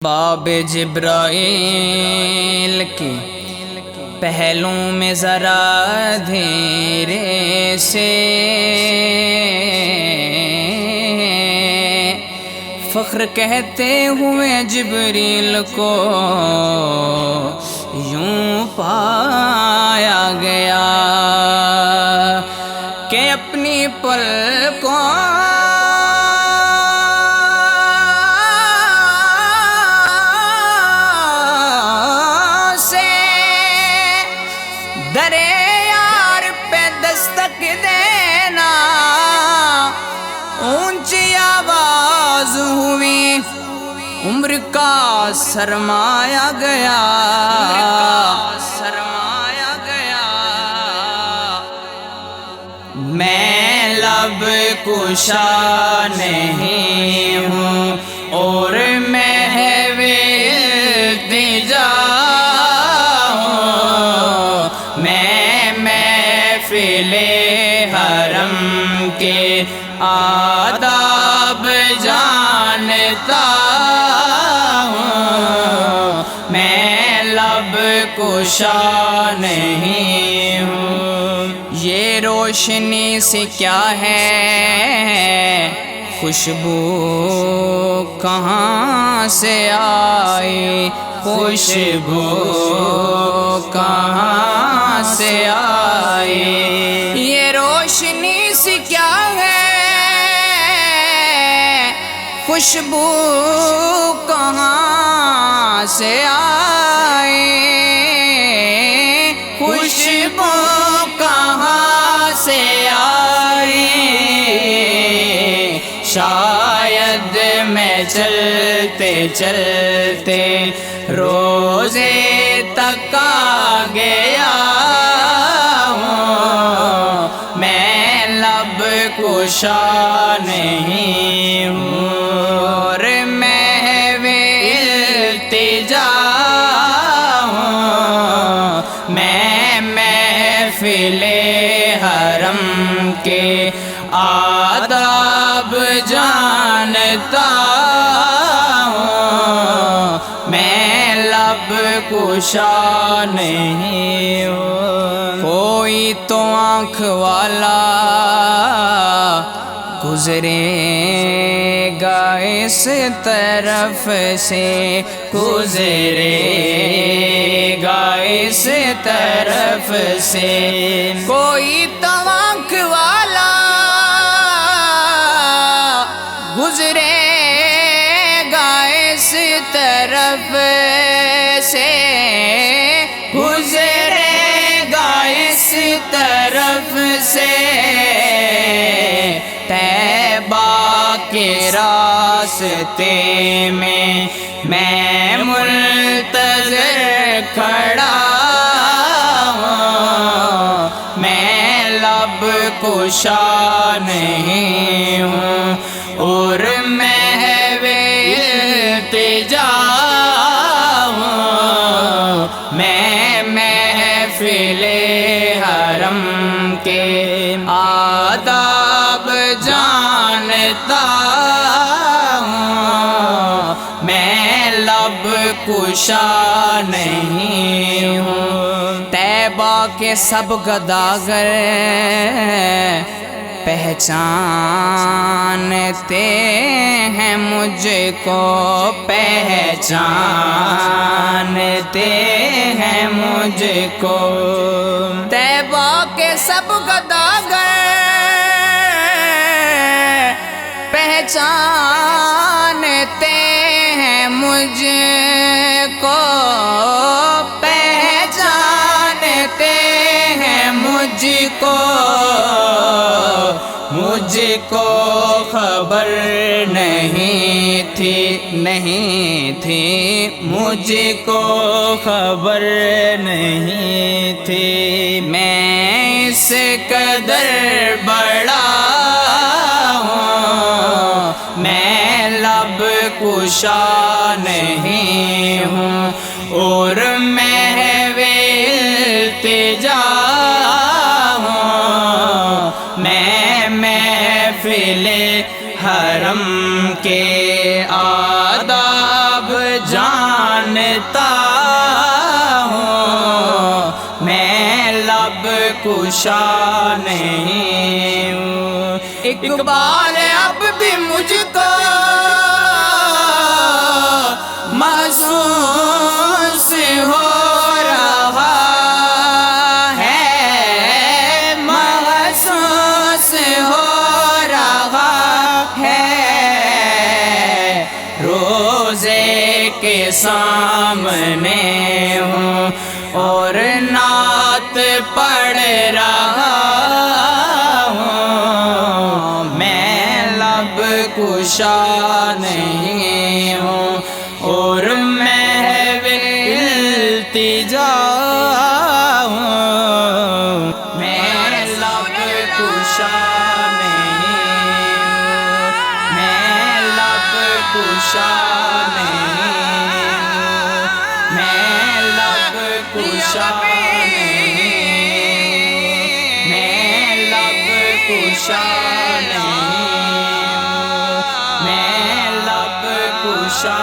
باب جبرائیل کی پہلوں میں ذرا دھیرے سے فخر کہتے ہوئے جبریل کو یوں پایا گیا کہ اپنی پلکوں درے یار پہ دستک دینا اونچی آواز ہوئی عمر کا سرمایا گیا میں لب کشا نہیں ہوں اور محو التجا محفل حرم کے آداب جانتا ہوں میں لب کشا نہیں ہوں یہ روشنی سے کیا ہے خوشبو کہاں سے آئی خوشبو کہاں سے آئی یہ روشنی سے کیا ہے خوشبو کہاں سے آئی خوشبو کہاں سے آئی شاید میں چلتے چلتے روزے تک آ گیا ہوں میں لب کشا نہیں ہوں اور محو التجا ہوں میں محفل حرم کے آداب جانتا ہوں میں لب کشا نہیں ہوں کوئی تو آنکھ والا گزرے گا اس طرف سے گزرے گا اس طرف سے کوئی تو آنکھ والا گزرے گا اس طرف سے گزرے گا اس طرف سے طیبہ کے راستے میں منتظر کھڑا ہوں میں لب کشا نہیں ہوں اور محو التجا ہوں میں محفل حرم کے آداب جانتا ہوں میں لب کشا نہیں ہوں طیبہ کے سب گداگر پہچانتے ہیں مجھ کو پہچانتے ہیں مجھ کو طیبہ کے سب گداگر پہچانتے ہیں مجھ کو پہچانتے ہیں مجھ کو مجھ کو خبر نہیں تھی مجھ کو خبر نہیں تھی میں اس قدر بڑا ہوں میں لب کشا نہیں ہوں اور محو التجا ہوں میں محفل حرم کے آداب کشا نہیں ہوں۔ اقبال اب بھی مجھ کو محسوس ہو رہا ہے، محسوس ہو رہا ہے، روزے کے سامنے ہوں اور نعت پڑھ رہا ہوں، میں لب کشا نہیں ہوں اور محو التجا ہوں، میں لب کشا نہیں ہوں، میں لب کشا نہیں ہوں، میں لب کشا نہیں ہوں، میں لب کشا نہیں ہوں، میں لب کشا